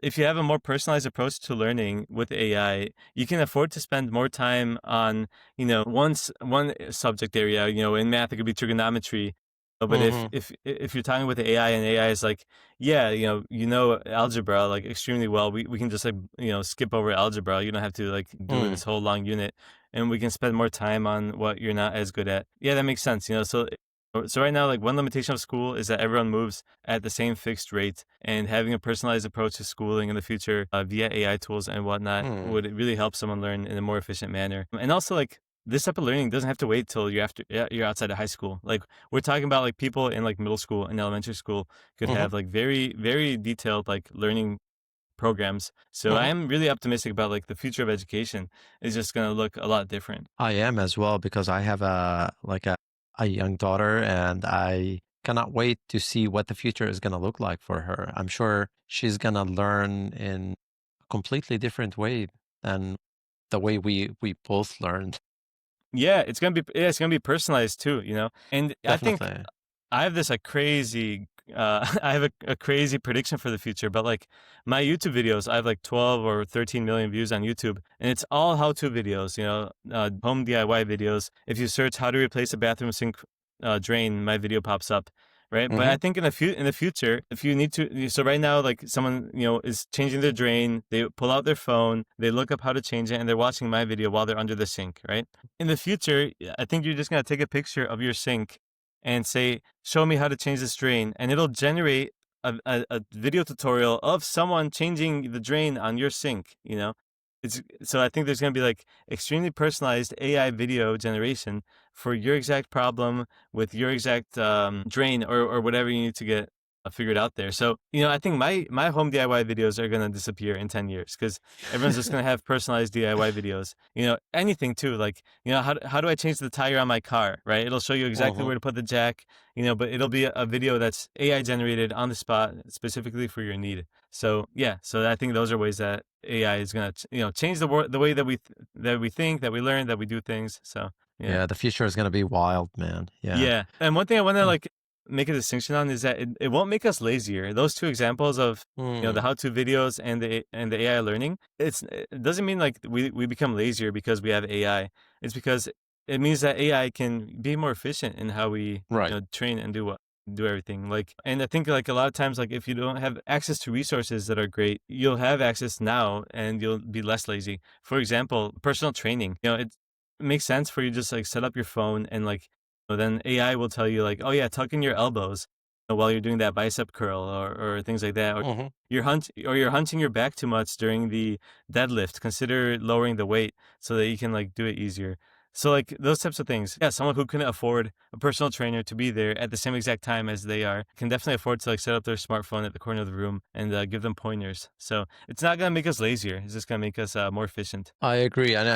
If you have a more personalized approach to learning with AI, you can afford to spend more time on, one subject area. In math, it could be trigonometry. But if you're talking with the AI and AI is like, algebra like extremely well, we can just like, skip over algebra. You don't have to like do this whole long unit, and we can spend more time on what you're not as good at. Yeah, that makes sense. So right now, like one limitation of school is that everyone moves at the same fixed rate, and having a personalized approach to schooling in the future via AI tools and whatnot would really help someone learn in a more efficient manner. And also like, this type of learning doesn't have to wait till you're outside of high school. Like we're talking about like people in like middle school and elementary school could have like very, very detailed like learning programs. So I am really optimistic about like the future of education is just going to look a lot different. I am as well because I have a young daughter and I cannot wait to see what the future is going to look like for her. I'm sure she's going to learn in a completely different way than the way we both learned. Yeah, it's gonna be personalized too, And Definitely. I think I have this like crazy I have a crazy prediction for the future, but like my YouTube videos, I have like 12 or 13 million views on YouTube, and it's all how-to videos, home DIY videos. If you search how to replace a bathroom sink drain, my video pops up. Right. But I think in the future, if you need to, so right now, like someone, is changing their drain, they pull out their phone, they look up how to change it, and they're watching my video while they're under the sink. Right. In the future, I think you're just going to take a picture of your sink and say, show me how to change this drain. And it'll generate a video tutorial of someone changing the drain on your sink, So I think there's going to be like extremely personalized AI video generation for your exact problem with your exact drain or whatever you need to get figured out there. So, I think my home DIY videos are going to disappear in 10 years because everyone's just going to have personalized DIY videos. Anything too, like, how do I change the tire on my car, right? It'll show you exactly where to put the jack, but it'll be a video that's AI generated on the spot specifically for your need. So, yeah, so I think those are ways that AI is going to, change the way that we think, that we learn, that we do things. So, yeah, the future is going to be wild, man. Yeah. Yeah. And one thing I want to like make a distinction on is that it won't make us lazier. Those two examples of the how-to videos and the AI learning, it doesn't mean like we become lazier because we have AI. It's because it means that AI can be more efficient in how we train and do everything. Like, and I think like a lot of times, like if you don't have access to resources that are great, you'll have access now and you'll be less lazy. For example, personal training. It makes sense for you to just like set up your phone and like then AI will tell you like, oh yeah, tuck in your elbows while you're doing that bicep curl or things like that. Or you're hunching your back too much during the deadlift. Consider lowering the weight so that you can like do it easier. So like those types of things. Yeah, someone who couldn't afford a personal trainer to be there at the same exact time as they are can definitely afford to like set up their smartphone at the corner of the room and give them pointers. So it's not going to make us lazier. It's just going to make us more efficient. I agree. And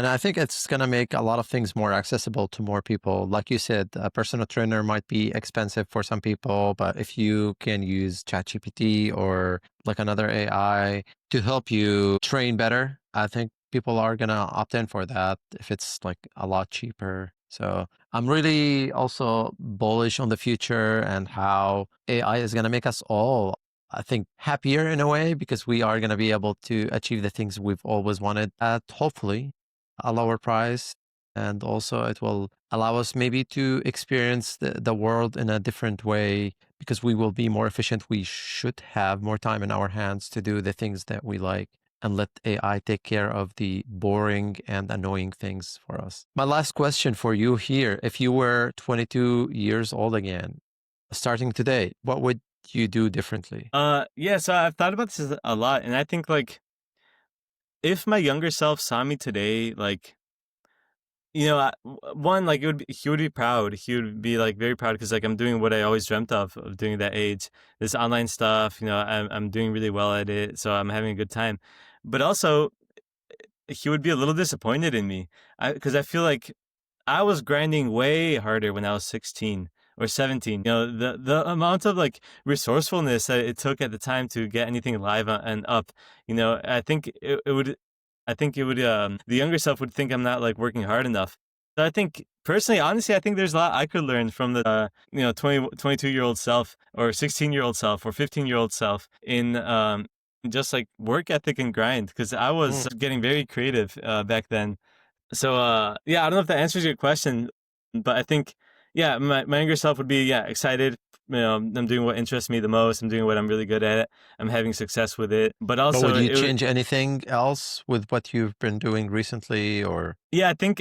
I think it's going to make a lot of things more accessible to more people. Like you said, a personal trainer might be expensive for some people, but if you can use ChatGPT or like another AI to help you train better, I think people are going to opt in for that if it's like a lot cheaper. So I'm really also bullish on the future and how AI is going to make us all, I think, happier in a way because we are going to be able to achieve the things we've always wanted at hopefully a lower price And also it will allow us maybe to experience the world in a different way because we will be more efficient. We should have more time in our hands to do the things that we like and let AI take care of the boring and annoying things for us. My last question for you here, if you were 22 years old again, starting today, what would you do differently? Yeah, so I've thought about this a lot, and I think like if my younger self saw me today, like one, like he would be proud. He would be like very proud because like I'm doing what I always dreamt of doing at that age. This online stuff, I'm doing really well at it, so I'm having a good time. But also, he would be a little disappointed in me, because I feel like I was grinding way harder when I was 16 or 17. The amount of like resourcefulness that it took at the time to get anything live and up. I think it would. I think it would. The younger self would think I'm not like working hard enough. So I think personally, honestly, I think there's a lot I could learn from the 22-year-old self or 16-year-old self or 15-year-old self in just like work ethic and grind, because I was getting very creative back then. So yeah, I don't know if that answers your question, but I think my younger self would be excited. I'm doing what interests me the most. I'm doing what I'm really good at. I'm having success with it. But also, would you change anything else with what you've been doing recently, or? Yeah, I think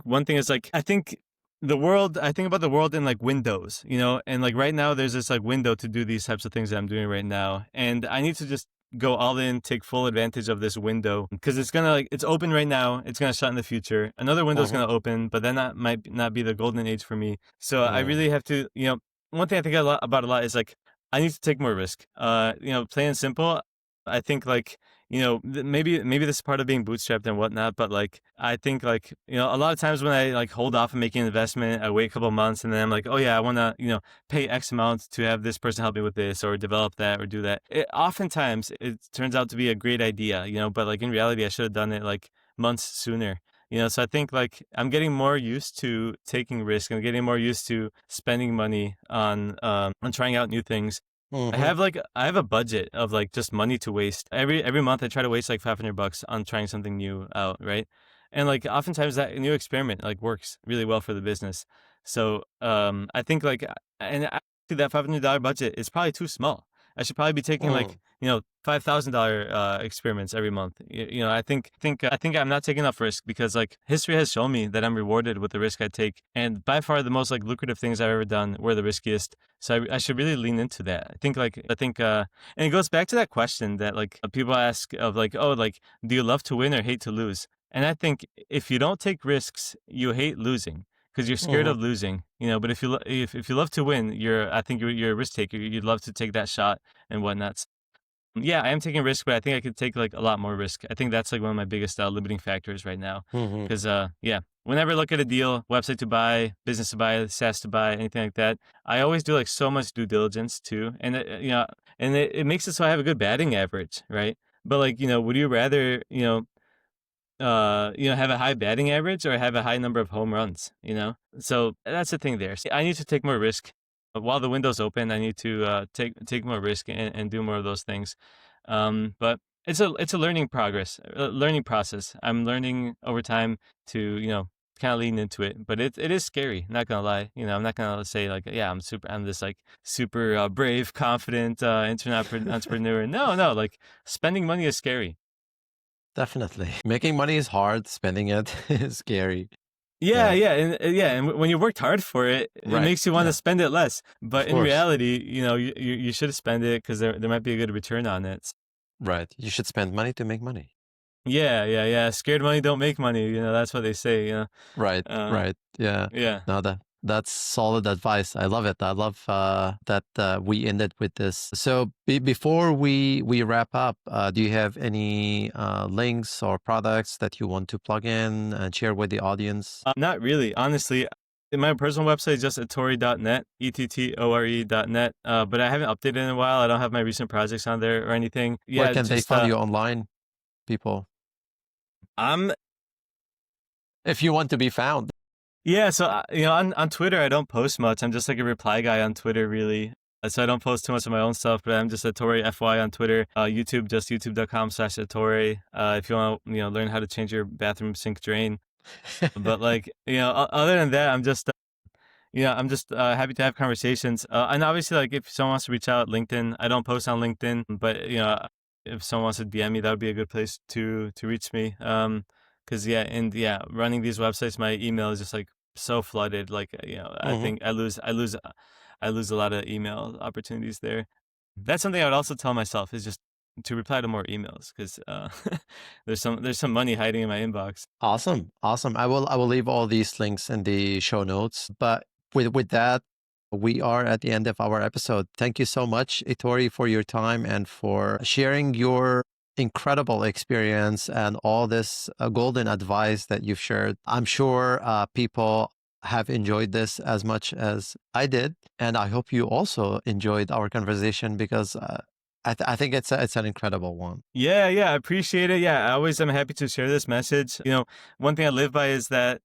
one thing is like I think about the world in like windows, and like right now there's this like window to do these types of things that I'm doing right now, and I need to just go all in, take full advantage of this window, because it's open right now, it's gonna shut in the future. Another window's gonna open, but then that might not be the golden age for me. So I really have to, one thing I think about a lot is like I need to take more risk. Plain and simple. I think like maybe this is part of being bootstrapped and whatnot, but like I think like a lot of times when I like hold off on making an investment, I wait a couple of months and then I'm like, oh yeah, I want to pay X amount to have this person help me with this or develop that or do that. Oftentimes it turns out to be a great idea, but like in reality I should have done it like months sooner. So I think like I'm getting more used to taking risk. I'm getting more used to spending money on trying out new things. I have a budget of like just money to waste. Every month I try to waste like $500 on trying something new out, right? And like oftentimes that new experiment like works really well for the business. So I think like, and actually that $500 budget is probably too small. I should probably be taking like $5,000 experiments every month. I think I'm not taking enough risk because like history has shown me that I'm rewarded with the risk I take, and by far the most like lucrative things I've ever done were the riskiest. So I should really lean into that. I think and it goes back to that question that like people ask of like, oh, like do you love to win or hate to lose? And I think if you don't take risks, you hate losing, because you're scared of losing, but if you love to win, you're a risk taker. You'd love to take that shot and whatnot. Yeah, I am taking risk, but I think I could take like a lot more risk. I think that's like one of my biggest limiting factors right now. Because whenever I look at a deal, website to buy, business to buy, SaaS to buy, anything like that, I always do like so much due diligence too, and it makes it so I have a good batting average, right? But like would you rather have a high batting average or have a high number of home runs, So that's the thing there. I need to take more risk. While the window's open, I need to take more risk and do more of those things. But it's a learning process. I'm learning over time to, kind of lean into it, but it is scary. Not gonna lie. I'm not gonna say like, yeah, I'm this like super brave, confident internet entrepreneur. No, like spending money is scary. Definitely. Making money is hard. Spending it is scary. Yeah, and when you worked hard for it, it makes you want to spend it less. But in reality, you should spend it because there might be a good return on it. Right. You should spend money to make money. Yeah. Scared money don't make money. That's what they say. Right. Yeah. Yeah. No, that's solid advice. I love it. I love that we ended with this. So before we wrap up, do you have any links or products that you want to plug in and share with the audience? Not really, honestly. My personal website is just ettore.net, ettore.net. But I haven't updated in a while. I don't have my recent projects on there or anything. Yeah, where can they find you online, people? If you want to be found. Yeah, so on Twitter I don't post much. I'm just like a reply guy on Twitter, really. So I don't post too much of my own stuff, but I'm just Ettore FY on Twitter. YouTube, just youtube.com/Ettore. If you want to learn how to change your bathroom sink drain, But like, other than that, I'm just happy to have conversations. And obviously, like if someone wants to reach out, LinkedIn. I don't post on LinkedIn, but if someone wants to DM me, that would be a good place to reach me. Because running these websites, my email is just like so flooded. Like I Hmm. think I lose a lot of email opportunities there. That's something I would also tell myself is just to reply to more emails because there's some money hiding in my inbox. Awesome. Awesome. I will leave all these links in the show notes. But with that, we are at the end of our episode. Thank you so much, Ettore, for your time and for sharing your incredible experience and all this golden advice that you've shared. I'm sure people have enjoyed this as much as I did, and I hope you also enjoyed our conversation because I think it's an incredible one. Yeah, I appreciate it. Yeah, I always am happy to share this message. One thing I live by is that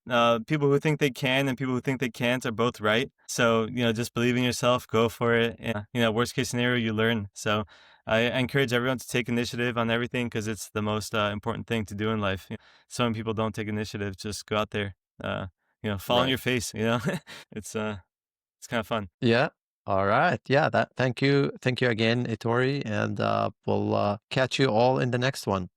people who think they can and people who think they can't are both right. So, just believe in yourself, go for it. And, worst case scenario, you learn. So I encourage everyone to take initiative on everything because it's the most important thing to do in life. So many people don't take initiative. Just go out there, fall on Right. your face, it's kind of fun. Yeah. All right. Yeah. Thank you. Thank you again, Ettore. And we'll catch you all in the next one.